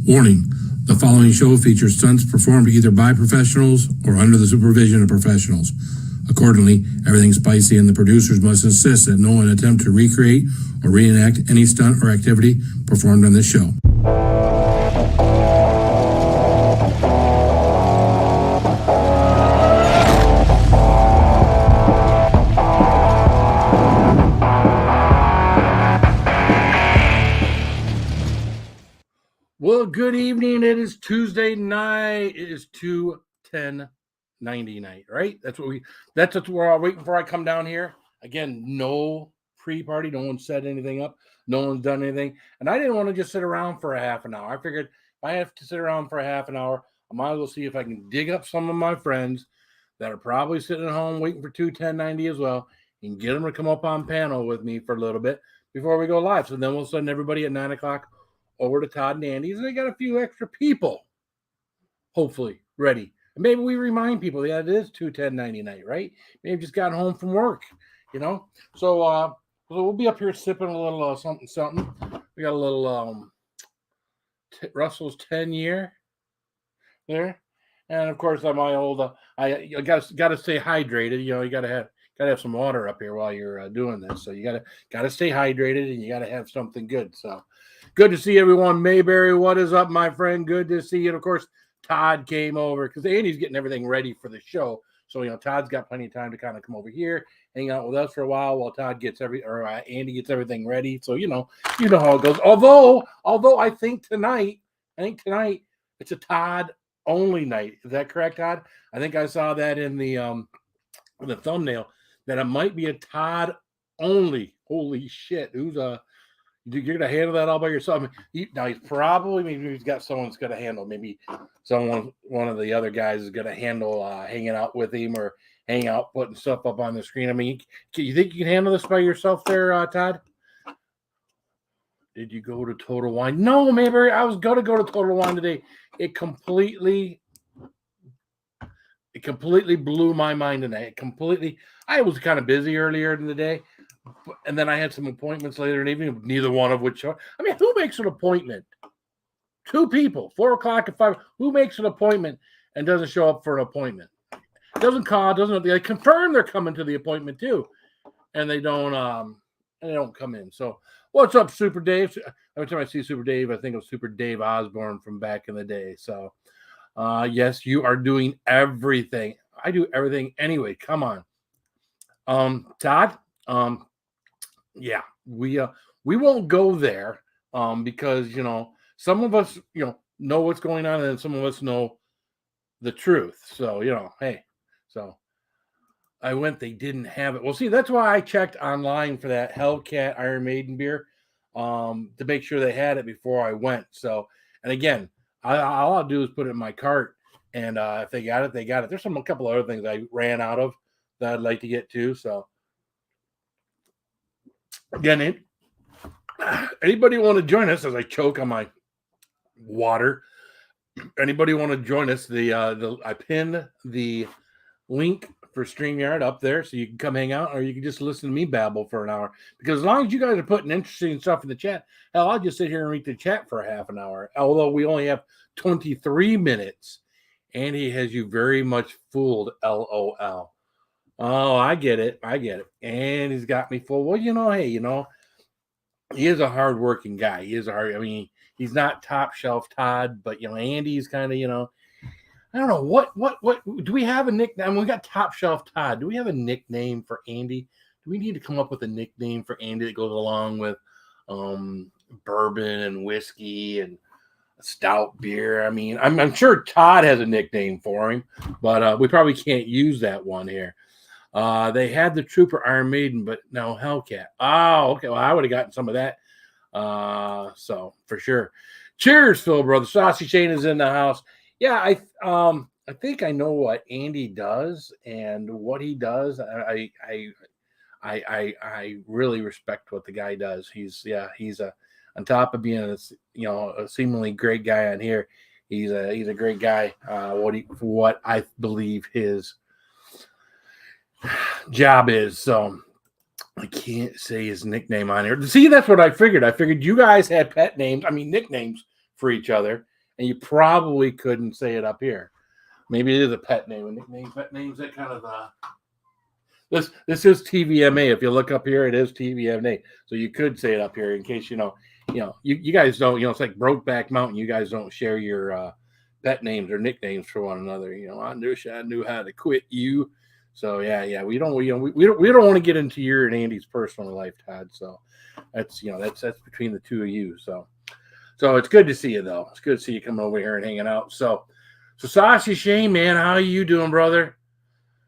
Warning, the following show features stunts performed either by professionals or under the supervision of professionals. Accordingly, everything spicy and the producers must insist that no one attempt to recreate or reenact any stunt or activity performed on this show. Well, good evening. It is Tuesday night. It is 2-10-90 night, right? That's what we're all waiting for. I come down here. Again, no pre-party. No one set anything up. No one's done anything. And I didn't want to just sit around for a half an hour. I figured if I have to sit around for a half an hour, I might as well see if I can dig up some of my friends that are probably sitting at home waiting for 2-10-90 as well and get them to come up on panel with me for a little bit before we go live. So then we'll send everybody at 9 o'clock over to Todd and Andy's, and they got a few extra people, hopefully, ready. And maybe we remind people, yeah, it is 2-10-90 night, right? Maybe just got home from work, you know? So we'll be up here sipping a little something. We got a little Russell's 10-year there. And, of course, my old, I got to stay hydrated. You know, you got to have some water up here while you're doing this. So you got to stay hydrated, and you got to have something good. So good to see everyone. Mayberry, what is up, my friend? Good to see you. And of course, Todd came over because Andy's getting everything ready for the show. So, you know, Todd's got plenty of time to kind of come over here, hang out with us for a while Todd gets Andy gets everything ready. So, you know how it goes. Although I think tonight it's a Todd only night. Is that correct, Todd? I think I saw that in the thumbnail that it might be a Todd only. Holy shit. You're gonna handle that all by yourself. He's probably, maybe he's got someone that's gonna handle. Maybe one of the other guys is gonna handle hanging out with him or hang out putting stuff up on the screen. I mean, you think you can handle this by yourself there, Todd? Did you go to Total Wine? No, maybe I was gonna go to Total Wine today. It completely blew my mind tonight. I was kind of busy earlier in the day. And then I had some appointments later in the evening, neither one of which are. I mean, who makes an appointment? Two people, 4 o'clock and 5. Who makes an appointment and doesn't show up for an appointment? Doesn't call, they confirm they're coming to the appointment too, and they don't come in. So, what's up, Super Dave? Every time I see Super Dave, I think of Super Dave Osborne from back in the day. So, yes, you are doing everything. I do everything anyway. Come on, Todd. Yeah, we won't go there because, you know, some of us, know what's going on, and some of us know the truth. So, hey, so I went, they didn't have it. Well, see, that's why I checked online for that Hellcat Iron Maiden beer to make sure they had it before I went. So, and again, all I'll do is put it in my cart, and if they got it, they got it. There's a couple other things I ran out of that I'd like to get to. So, again, anybody want to join us as I choke on my water? Anybody want to join us? I pinned the link for StreamYard up there, so you can come hang out, or you can just listen to me babble for an hour. Because as long as you guys are putting interesting stuff in the chat, hell, I'll just sit here and read the chat for a half an hour. Although we only have 23 minutes, and he has you very much fooled. LOL. Oh, I get it. And he's got me full. Well, hey, he is a hardworking guy. He's not top shelf Todd, but, Andy's kind of, I don't know. What do we have a nickname? We got top shelf Todd. Do we have a nickname for Andy? Do we need to come up with a nickname for Andy that goes along with bourbon and whiskey and stout beer? I mean, I'm sure Todd has a nickname for him, but we probably can't use that one here. They had the Trooper Iron Maiden, but no Hellcat. Oh, okay. Well, I would have gotten some of that. So for sure. Cheers, Phil, brother. Saucy Shane is in the house. Yeah, I think I know what Andy does and what he does. I really respect what the guy does. He's on top of being a seemingly great guy on here. He's a great guy. What I believe his job is. So I can't say his nickname on here. See, that's what I figured. I figured you guys had pet names, nicknames for each other. and you probably couldn't say it up here. Maybe it is a pet name, a nickname, pet names, that kind of this is TVMA. If you look up here, it is TVMA. So you could say it up here in case you guys don't, it's like Brokeback Mountain. You guys don't share your pet names or nicknames for one another. I knew how to quit you. So yeah, we don't want to get into your and Andy's personal life, Todd. So that's between the two of you. So it's good to see you though. It's good to see you coming over here and hanging out. So Sassy Shane, man, how are you doing, brother?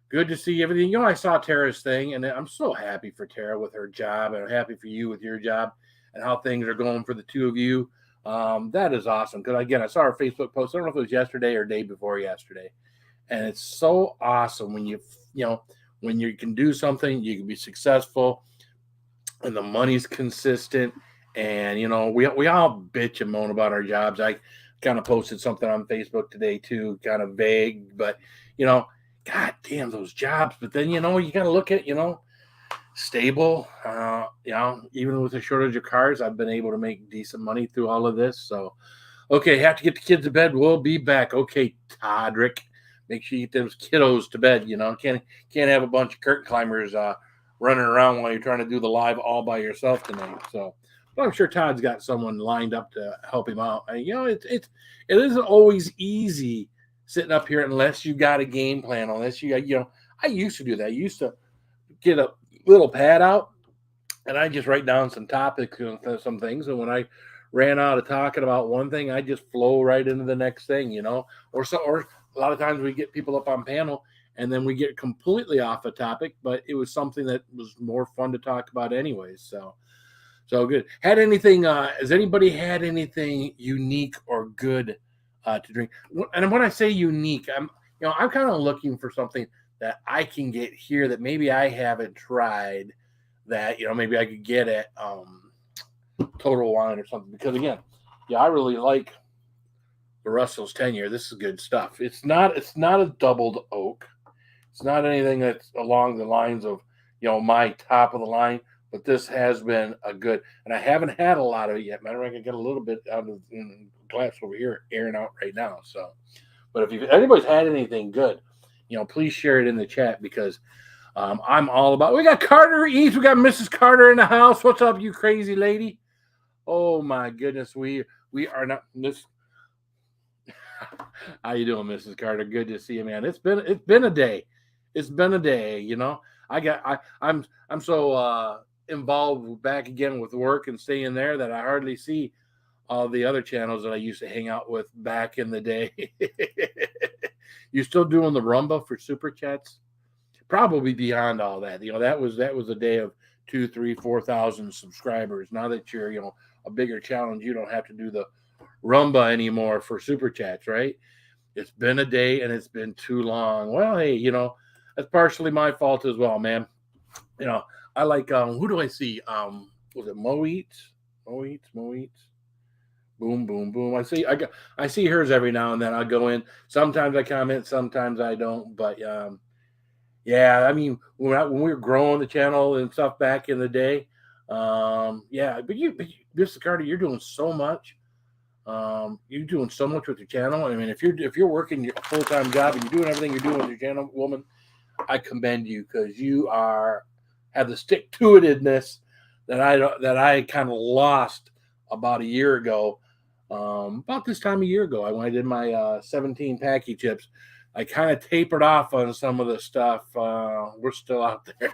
Good to see everything. I saw Tara's thing, and I'm so happy for Tara with her job, and I'm happy for you with your job and how things are going for the two of you. That is awesome. Because again, I saw her Facebook post. I don't know if it was yesterday or day before yesterday, and it's so awesome when when you can do something, you can be successful, and the money's consistent. And we all bitch and moan about our jobs. I kind of posted something on Facebook today too, kind of vague, but God damn those jobs. But then, you got to look at, stable, even with a shortage of cars, I've been able to make decent money through all of this. So, okay, have to get the kids to bed. We'll be back. Okay, Toddrick, make sure you get those kiddos to bed. Can't have a bunch of curtain climbers running around while you're trying to do the live all by yourself tonight. So, but I'm sure Todd's got someone lined up to help him out. It isn't always easy sitting up here unless you got a game plan, unless you got, I used to do that. I used to get a little pad out and I just write down some topics and some things. And when I ran out of talking about one thing, I just flow right into the next thing, or a lot of times we get people up on panel and then we get completely off a topic, but it was something that was more fun to talk about anyways. So good. Has anybody had anything unique or good to drink? And when I say unique, I'm kind of looking for something that I can get here that maybe I haven't tried, that maybe I could get at Total Wine or something. Because again, I really like the Russell's 10-year. This is good stuff. It's not a doubled oak. It's not anything that's along the lines of my top of the line. But this has been a good, and I haven't had a lot of it yet. Matter of fact, I got a little bit out of the glass over here, airing out right now. So, but if anybody's had anything good, please share it in the chat, because I'm all about. We got Carter East. We got Mrs. Carter in the house. What's up, you crazy lady? Oh my goodness, we are not this. How you doing, Mrs. Carter? Good to see you, man. It's been a day. It's been a day. I'm so involved back again with work and staying there that I hardly see all the other channels that I used to hang out with back in the day. You still doing the Rumba for super chats? Probably beyond all that. That was a day of 2,000, 3,000, 4,000 subscribers. Now that you're a bigger challenge, you don't have to do the Rumba anymore for super chats, right? It's been a day and it's been too long. Well, hey, that's partially my fault as well, man. I like who do I see? Was it Mo Eats? Boom, boom, boom. I see hers every now and then. I'll go in. Sometimes I comment, sometimes I don't. But yeah, I mean, when we were growing the channel and stuff back in the day, yeah. But Mr. Carter, you're doing so much. You're doing so much with your channel. I mean, if you're working your full-time job and you're doing everything you're doing with your channel, woman, I commend you, because you have the stick-to-itedness that I kind of lost about a year ago. About this time a year ago, when I did my 17 packy chips, I kind of tapered off on some of the stuff. We're still out there.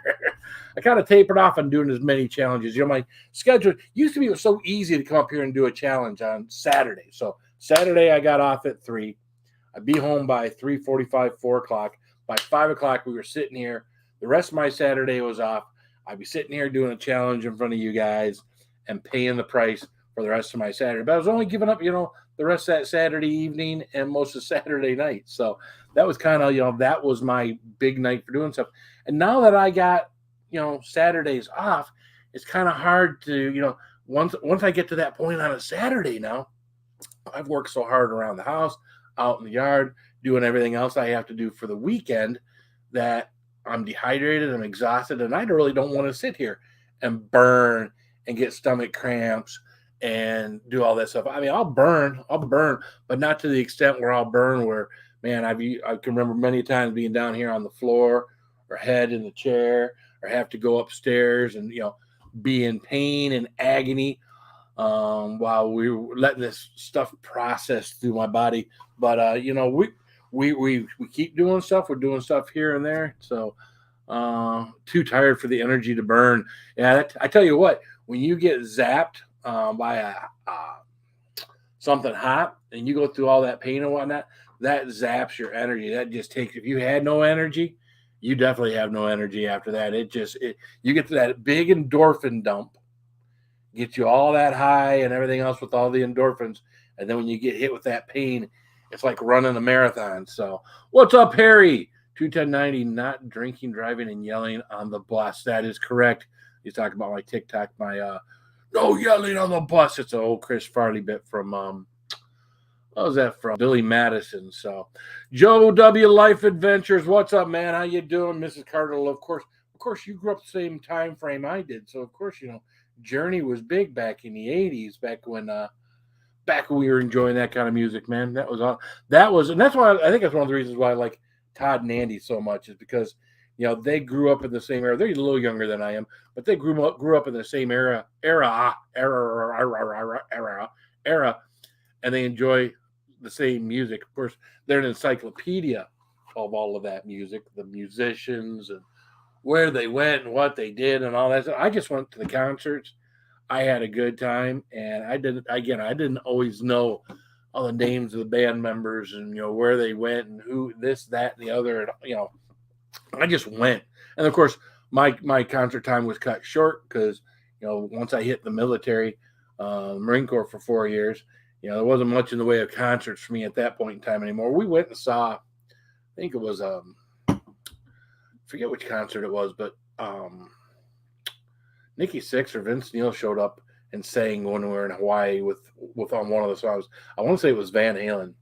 I kind of tapered off on doing as many challenges. My schedule used to be so easy to come up here and do a challenge on Saturday. So Saturday I got off at 3. I'd be home by 3:45, 4 o'clock. By 5 o'clock, we were sitting here. The rest of my Saturday was off. I'd be sitting here doing a challenge in front of you guys and paying the price for the rest of my Saturday. But I was only giving up, the rest of that Saturday evening and most of Saturday night. So that was kind of, that was my big night for doing stuff. And now that I got, Saturdays off, it's kind of hard to, once I get to that point on a Saturday now, I've worked so hard around the house, out in the yard, doing everything else I have to do for the weekend, that I'm dehydrated, I'm exhausted, and I really don't want to sit here and burn and get stomach cramps and do all that stuff. I mean, I'll burn, but not to the extent where I'll burn where, man, I can remember many times being down here on the floor or head in the chair or have to go upstairs and, be in pain and agony while we were letting this stuff process through my body. But, we keep doing stuff. We're doing stuff here and there. So too tired for the energy to burn. Yeah, I tell you what, when you get zapped by something hot and you go through all that pain and whatnot, that zaps your energy. That just takes, if you had no energy, you definitely have no energy after that. You get to that big endorphin dump, get you all that high and everything else with all the endorphins. And then when you get hit with that pain, it's like running a marathon. So what's up, Harry? 21090, not drinking, driving, and yelling on the bus. That is correct. He's talking about my TikTok, my no yelling on the bus. It's an old Chris Farley bit from what was that from? Billy Madison. So Joe W. Life Adventures. What's up, man? How you doing? Mrs. Carter? Of course, you grew up the same time frame I did. So of course, Journey was big back in the 80s, back when we were enjoying that kind of music, man. And that's why I think that's one of the reasons why I like Todd and Andy so much, is because they grew up in the same era. They're a little younger than I am, but they grew up in the same era, and they enjoy the same music. Of course, they're an encyclopedia of all of that music, the musicians and where they went and what they did and all that stuff. I just went to the concerts. I had a good time, and I didn't always know all the names of the band members and where they went and who this, that, and the other. And I just went. And of course, my concert time was cut short because once I hit the military, Marine Corps for 4 years, there wasn't much in the way of concerts for me at that point in time anymore. We went and saw, I think it was forget which concert it was, but Nikki Sixx or Vince Neil showed up and sang when we were in Hawaii with on one of the songs. I want to say it was Van Halen.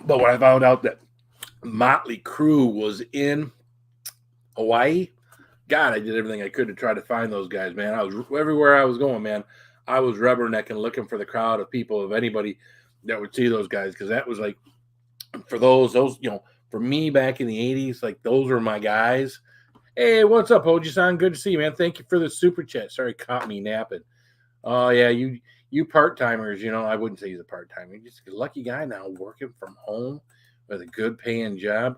But when I found out that Motley Crue was in Hawaii, God, I did everything I could to try to find those guys, man. I was everywhere I was going, man. I was rubbernecking, looking for the crowd of people, of anybody that would see those guys, because that was like, for those, for me back in the 80s, like those were my guys. Hey, what's up, Oji-san? Good to see you, man. Thank you for the super chat. Sorry, caught me napping. Oh, yeah, you part-timers, I wouldn't say he's a part-timer. He's just a lucky guy now, working from home with a good paying job.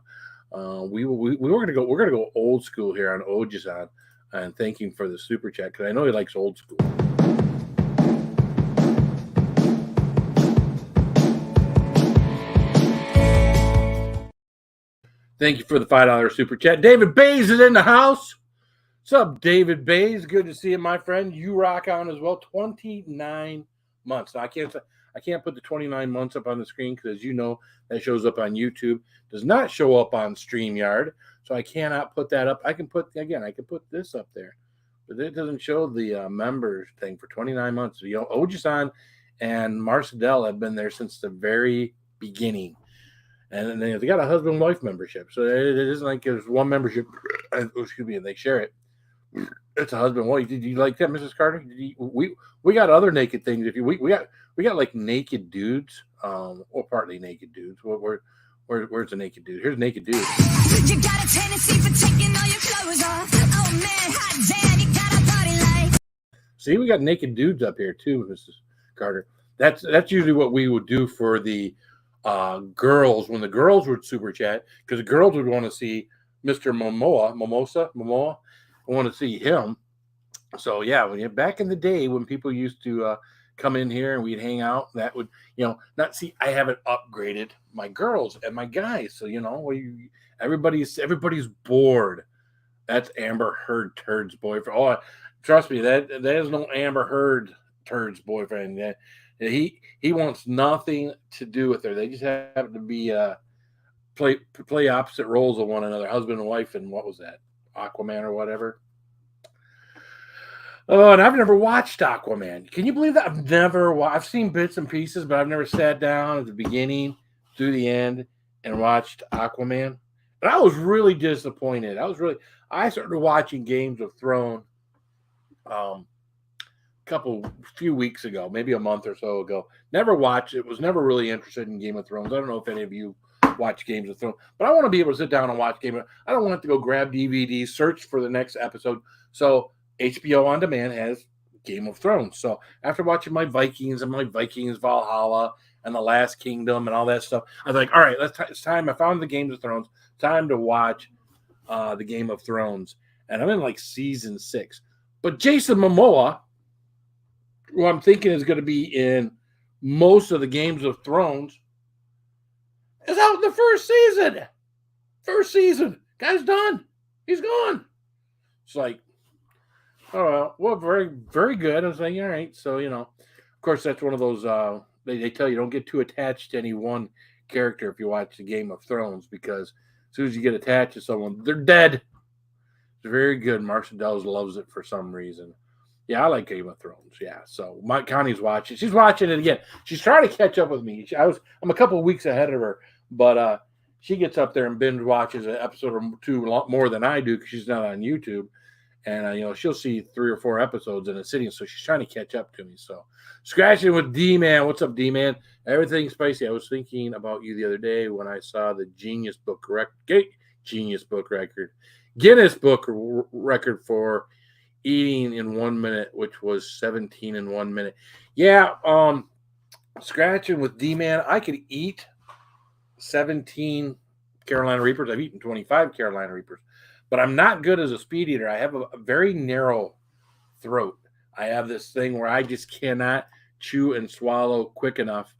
We're gonna go old school here on Oji-san and thank him for the super chat, because I know he likes old school. Thank you for the $5 super chat. David Bays is in the house. What's up, David Bays? Good to see you, my friend. You rock on as well. 29 months. Now, I can't put the 29 months up on the screen because, as you know, that shows up on YouTube. Does not show up on StreamYard, so I cannot put that up. I can put this up there, but it doesn't show the members thing for 29 months. So, Oji-san and Marcedel have been there since the very beginning. And then they got a husband-wife membership. So it isn't like there's one membership, and they share it. It's a husband-wife. Did you like that, Mrs. Carter? We got other naked things. We got like naked dudes, or partly naked dudes. Where's the naked dude? Here's naked dude. You got a tendency for taking all your clothes off. Oh man, hot damn, you got a body like. See, we got naked dudes up here too, Mrs. Carter. That's usually what we would do for the girls, when the girls would super chat, because the girls would want to see Mr. Mimosa. I want to see him. So yeah, back in the day when people used to come in here and we'd hang out, that would not see. I haven't upgraded my girls and my guys, so everybody's bored. That's Amber Heard Turd's boyfriend. Oh, trust me, that is no Amber Heard Turd's boyfriend. He wants nothing to do with her. They just happen to be play opposite roles of one another, husband and wife, and what was that, Aquaman or whatever. Oh, and I've never watched Aquaman. Can you believe that? I've seen bits and pieces, but I've never sat down at the beginning through the end and watched Aquaman. And I was really disappointed. I started watching Games of Thrones few weeks ago, maybe a month or so ago. Never watched it. Was never really interested in Game of Thrones. I don't know if any of you watch Games of Thrones, but I want to be able to sit down and watch Game of. I don't want to go grab DVDs, search for the next episode. So HBO on demand has Game of Thrones. So after watching my Vikings and my Vikings Valhalla and the Last Kingdom and all that stuff, I was like, all right, it's time. I found the Games of Thrones. Time to watch the Game of Thrones, and I'm in like season 6. But Jason Momoa, who I'm thinking is going to be in most of the Games of Thrones, is out in the first season. First season. Guy's done. He's gone. It's like, oh, well, very, very good. I was like, all right. So, of course, that's one of those, they tell you don't get too attached to any one character if you watch the Game of Thrones, because as soon as you get attached to someone, they're dead. It's very good. Marcia Dells loves it for some reason. Yeah, I like Game of Thrones. Yeah, so Connie's watching. She's watching it again. She's trying to catch up with me. I'm a couple of weeks ahead of her, but she gets up there and binge watches an episode or two more than I do because she's not on YouTube, and she'll see 3 or 4 episodes in a sitting. So she's trying to catch up to me. So scratching with D-Man. What's up, D-Man? Everything spicy. I was thinking about you the other day when I saw the Guinness Book record for eating in 1 minute, which was 17 in 1 minute. Yeah, scratching with D-Man, I could eat 17 Carolina Reapers. I've eaten 25 Carolina Reapers, but I'm not good as a speed eater. I have a very narrow throat. I have this thing where I just cannot chew and swallow quick enough.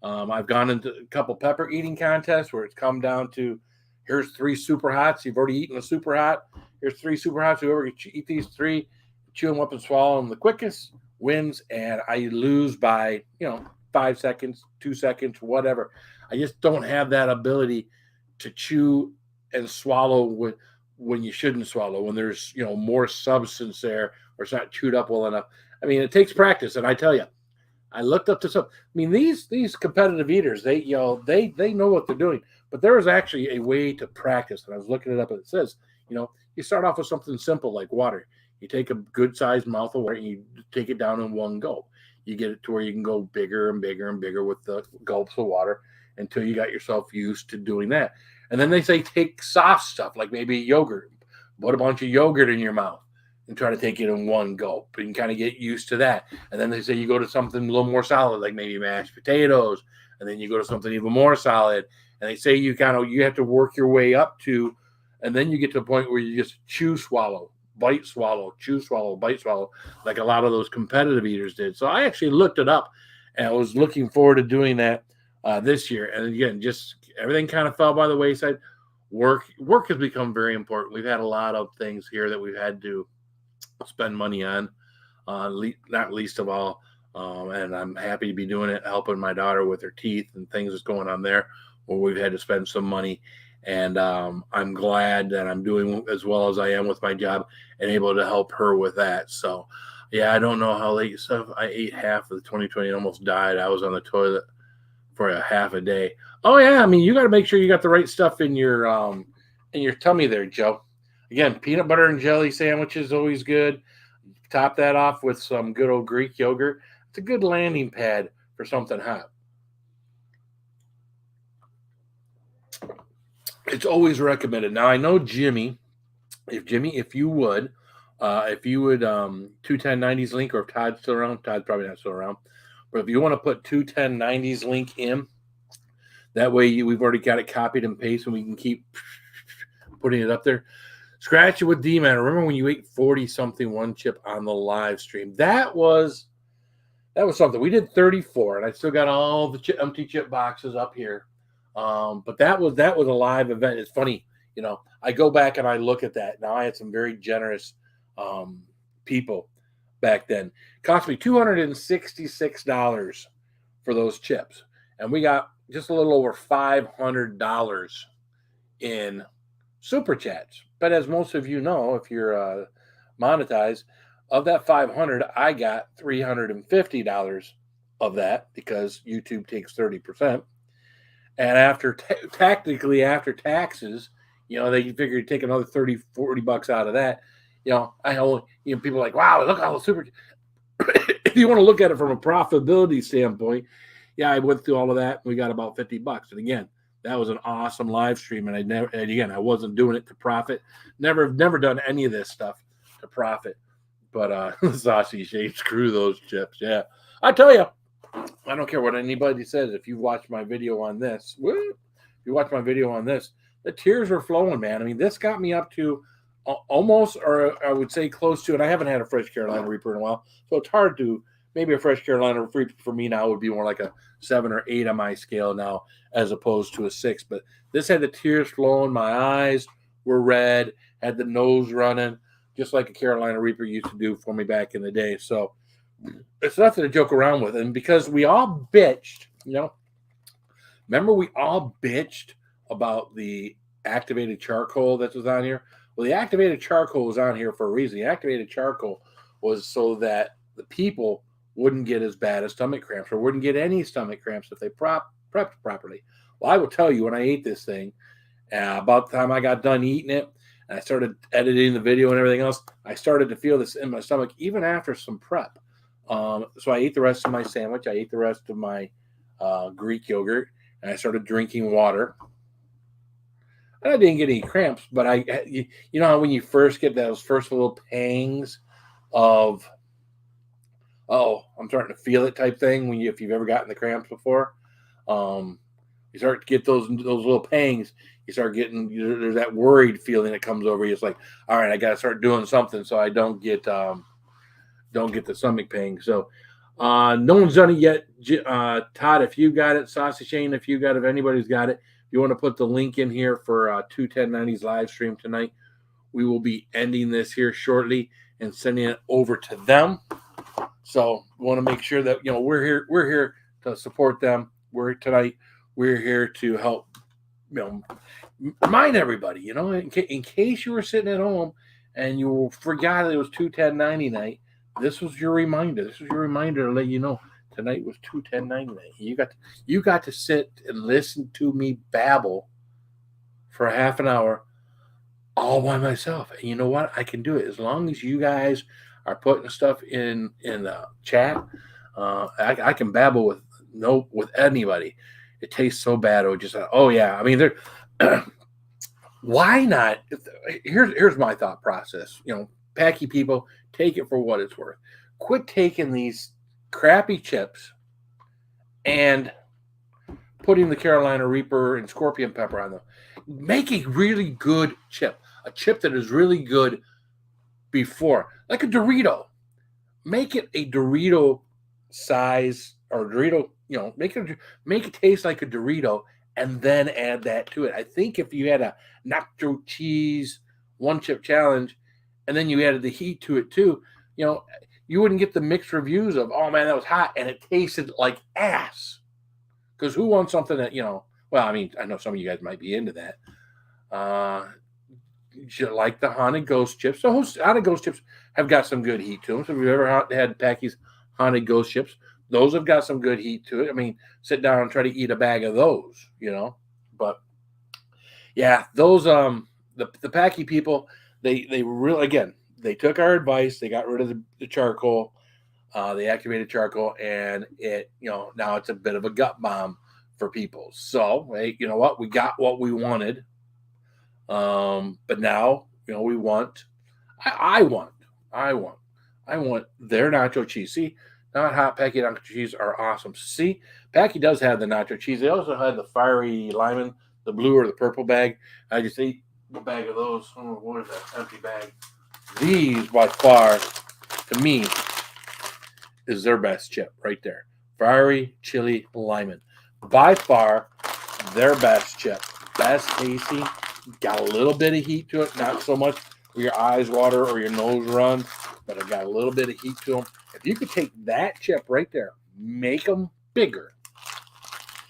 I've gone into a couple pepper eating contests where it's come down to, here's 3 super hots. You've already eaten a super hot. Here's 3 super hots. Whoever can eat these 3, chew them up and swallow them the quickest wins. And I lose by, 5 seconds, 2 seconds, whatever. I just don't have that ability to chew and swallow when you shouldn't swallow, when there's, more substance there or it's not chewed up well enough. I mean, it takes practice. And I tell you, I looked up this up. I mean, these competitive eaters, they know what they're doing. But there is actually a way to practice. And I was looking it up, and it says, you start off with something simple like water. You take a good-sized mouth of water, and you take it down in one gulp. You get it to where you can go bigger and bigger and bigger with the gulps of water until you got yourself used to doing that. And then they say take soft stuff, like maybe yogurt. Put a bunch of yogurt in your mouth and try to take it in one gulp and kind of get used to that. And then they say you go to something a little more solid, like maybe mashed potatoes, and then you go to something even more solid. And they say you have to work your way up to, and then you get to a point where you just chew, swallow, bite, swallow, chew, swallow, bite, swallow, like a lot of those competitive eaters did. So I actually looked it up, and I was looking forward to doing that this year. And again, just everything kind of fell by the wayside. Work has become very important. We've had a lot of things here that we've had to spend money on, not least of all. And I'm happy to be doing it, helping my daughter with her teeth and things that's going on there, where we've had to spend some money. And I'm glad that I'm doing as well as I am with my job and able to help her with that. So, yeah, I don't know how late stuff. I ate half of the 2020 and almost died. I was on the toilet for a half a day. Oh, yeah. I mean, you got to make sure you got the right stuff in your tummy there, Joe. Again, peanut butter and jelly sandwich is always good. Top that off with some good old Greek yogurt. It's a good landing pad for something hot. It's always recommended. Now, I know Jimmy, if you would 21090's link, or if Todd's still around, Todd's probably not still around, but if you want to put 21090's link in, that way we've already got it copied and pasted, and we can keep putting it up there. Scratch it with D-Man. Remember when you ate 40-something one chip on the live stream? That was something. We did 34, and I still got all the empty chip boxes up here. But that was a live event. It's funny, I go back and I look at that. Now, I had some very generous people back then. It cost me $266 for those chips. And we got just a little over $500 in super chats. But as most of you know, if you're monetized, of that $500, I got $350 of that because YouTube takes 30%. And after after taxes, they figure you take another $30-$40 out of that, I know, people are like, wow, look how super. If you want to look at it from a profitability standpoint, yeah, I went through all of that. We got about $50. And again, that was an awesome live stream. And I wasn't doing it to profit. Never done any of this stuff to profit. But Saucy Shane, screw those chips. Yeah. I tell you, I don't care what anybody says. If you watch my video on this, the tears were flowing, man. I mean, this got me up to almost, or I would say close to, and I haven't had a fresh Carolina Reaper in a while, so it's hard to, maybe a fresh Carolina Reaper for me now would be more like a 7 or 8 on my scale now, as opposed to a 6. But this had the tears flowing, my eyes were red, had the nose running, just like a Carolina Reaper used to do for me back in the day. So it's nothing to joke around with. And because we all bitched, remember we all bitched about the activated charcoal that was on here? Well, the activated charcoal was on here for a reason. The activated charcoal was so that the people wouldn't get as bad as stomach cramps, or wouldn't get any stomach cramps if they prepped properly. Well, I will tell you, when I ate this thing, about the time I got done eating it, and I started editing the video and everything else, I started to feel this in my stomach, even after some prep. So I ate the rest of my sandwich. I ate the rest of my Greek yogurt, and I started drinking water. And I didn't get any cramps, but you know how when you first get those first little pangs of, oh, I'm starting to feel it type thing, if you've ever gotten the cramps before, you start to get those little pangs. You start getting, there's that worried feeling that comes over you. It's like, all right, I got to start doing something so I don't get the stomach pain. So no one's done it yet. Todd, if you got it, Saucy Shane, if you got it, if anybody's got it, you want to put the link in here for 21090's live stream tonight. We will be ending this here shortly and sending it over to them. So we want to make sure that we're here to support them. We're here to help remind everybody, in case you were sitting at home and you forgot it was 21090 night. This was your reminder. This was your reminder to let you know tonight was 21090 night. You got to sit and listen to me babble for a half an hour all by myself. And you know what? I can do it as long as you guys are putting stuff in the chat. I can babble with anybody. It tastes so bad. It would just, oh yeah. I mean, why not? Here's my thought process. Packy people, take it for what it's worth. Quit taking these crappy chips and putting the Carolina Reaper and Scorpion Pepper on them. Make a really good chip. A chip that is really good before. Like a Dorito. Make it a Dorito size, or Dorito, make it taste like a Dorito, and then add that to it. I think if you had a nacho cheese one chip challenge, and then you added the heat to it too, you wouldn't get the mixed reviews of, oh man, that was hot and it tasted like ass. Because who wants something that, well, I mean, I know some of you guys might be into that. Like the Haunted Ghost chips. So Haunted Ghost chips have got some good heat to them. So if you've ever had Packy's Haunted Ghost chips, those have got some good heat to it. I mean, sit down and try to eat a bag of those, But yeah, those the Packy people, they really, again, they took our advice. They got rid of the charcoal, the activated charcoal, and it, now it's a bit of a gut bomb for people. So, hey, you know what? We got what we wanted. But now, we want, I want their nacho cheese. See, not hot Packy nacho cheese are awesome. See, Packy does have the nacho cheese. They also had the fiery lemon, the blue or the purple bag. I just ate a bag of those. Oh, what is that empty bag? These, by far, to me, is their best chip right there. Fiery chili lemon. By far, their best chip. Best tasting. Got a little bit of heat to it. Not so much where your eyes water or your nose run, but it got a little bit of heat to them. If you could take that chip right there, make them bigger,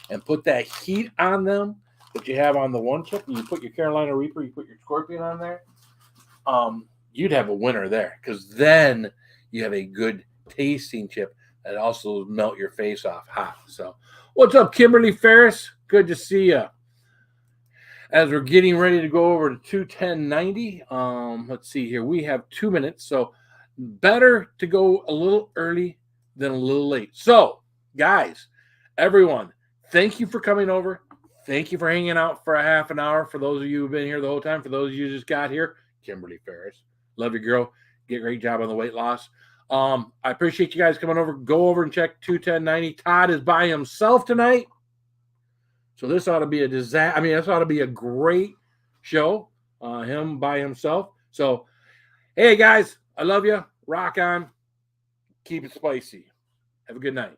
and put that heat on them that you have on the one chip, and you put your Carolina Reaper, you put your Scorpion on there, you'd have a winner there, because then you have a good tasting chip that also melt your face off hot. So, what's up, Kimberly Ferris? Good to see you. as we're getting ready to go over to 21090. Let's see here. We have 2 minutes, so better to go a little early than a little late. So, guys, everyone, thank you for coming over. Thank you for hanging out for a half an hour. For those of you who've been here the whole time, for those of you who just got here, Kimberly Ferris, love you, girl. Get a great job on the weight loss. I appreciate you guys coming over. Go over and check 21090. Todd is by himself tonight. So this ought to be a disaster. I mean, this ought to be a great show. Him by himself. So, hey, guys, I love you. Rock on. Keep it spicy. Have a good night.